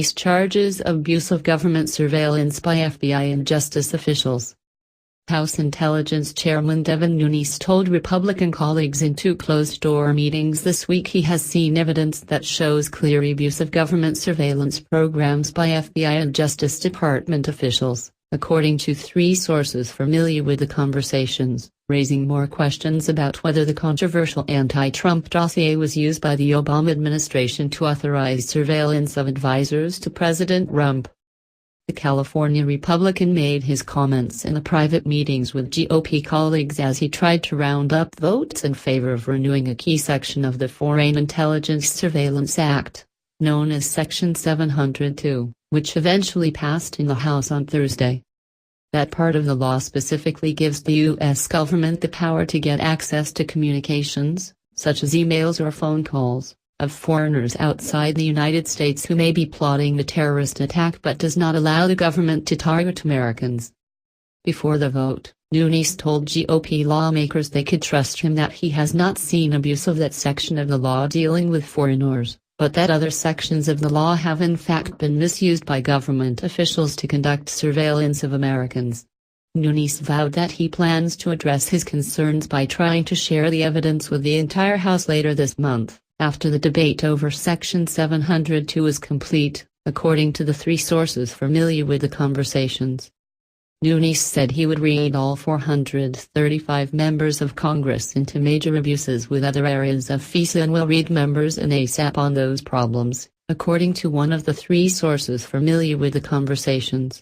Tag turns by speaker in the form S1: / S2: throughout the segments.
S1: Nunes charges of abuse of government surveillance by FBI and justice officials. House Intelligence Chairman Devin Nunes told Republican colleagues in two closed-door meetings this week he has seen evidence that shows clear abuse of government surveillance programs by FBI and Justice Department officials, according to three sources familiar with the conversations, raising more questions about whether the controversial anti-Trump dossier was used by the Obama administration to authorize surveillance of advisors to President Trump. The California Republican made his comments in the private meetings with GOP colleagues as he tried to round up votes in favor of renewing a key section of the Foreign Intelligence Surveillance Act, known as Section 702, which eventually passed in the House on Thursday. That part of the law specifically gives the U.S. government the power to get access to communications, such as emails or phone calls, of foreigners outside the United States who may be plotting a terrorist attack but does not allow the government to target Americans. Before the vote, Nunes told GOP lawmakers they could trust him that he has not seen abuse of that section of the law dealing with foreigners, but that other sections of the law have in fact been misused by government officials to conduct surveillance of Americans. Nunes vowed that he plans to address his concerns by trying to share the evidence with the entire House later this month, after the debate over Section 702 is complete, according to the three sources familiar with the conversations. Nunes said he would read all 435 members of Congress into major abuses with other areas of FISA and will read members in ASAP on those problems, according to one of the three sources familiar with the conversations.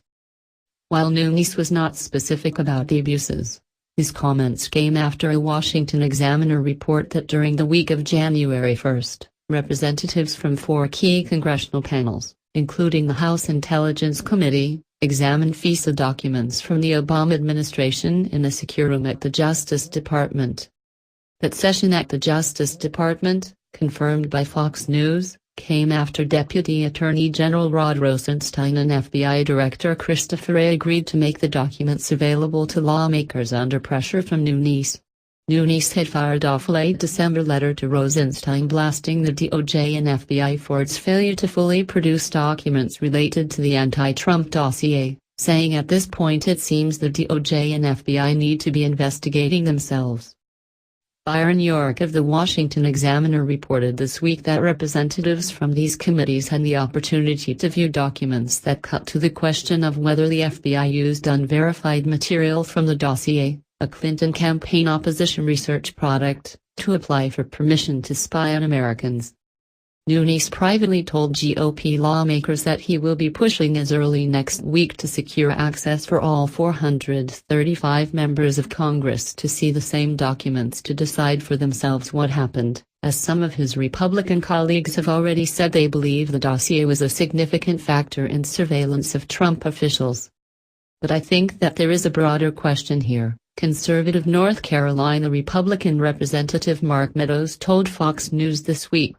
S1: While Nunes was not specific about the abuses, his comments came after a Washington Examiner report that during the week of January 1, representatives from four key congressional panels, including the House Intelligence Committee, examined FISA documents from the Obama administration in a secure room at the Justice Department. That session at the Justice Department, confirmed by Fox News, came after Deputy Attorney General Rod Rosenstein and FBI Director Christopher Wray agreed to make the documents available to lawmakers under pressure from Nunes. Nunes had fired off a late December letter to Rosenstein blasting the DOJ and FBI for its failure to fully produce documents related to the anti-Trump dossier, saying at this point it seems the DOJ and FBI need to be investigating themselves. Byron York of the Washington Examiner reported this week that representatives from these committees had the opportunity to view documents that cut to the question of whether the FBI used unverified material from the dossier, a Clinton campaign opposition research product, to apply for permission to spy on Americans. Nunes privately told GOP lawmakers that he will be pushing as early next week to secure access for all 435 members of Congress to see the same documents to decide for themselves what happened, as some of his Republican colleagues have already said they believe the dossier was a significant factor in surveillance of Trump officials. But I think that there is a broader question here, conservative North Carolina Republican Representative Mark Meadows told Fox News this week.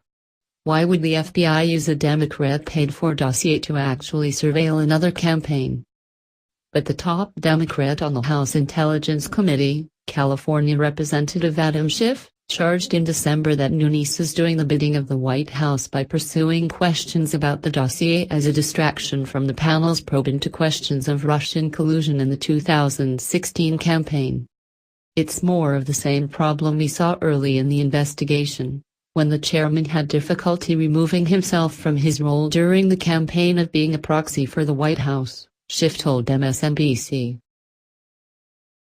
S1: Why would the FBI use a Democrat-paid-for dossier to actually surveil another campaign? But the top Democrat on the House Intelligence Committee, California Representative Adam Schiff, charged in December that Nunes is doing the bidding of the White House by pursuing questions about the dossier as a distraction from the panel's probe into questions of Russian collusion in the 2016 campaign. It's more of the same problem we saw early in the investigation, when the chairman had difficulty removing himself from his role during the campaign of being a proxy for the White House, Schiff told MSNBC.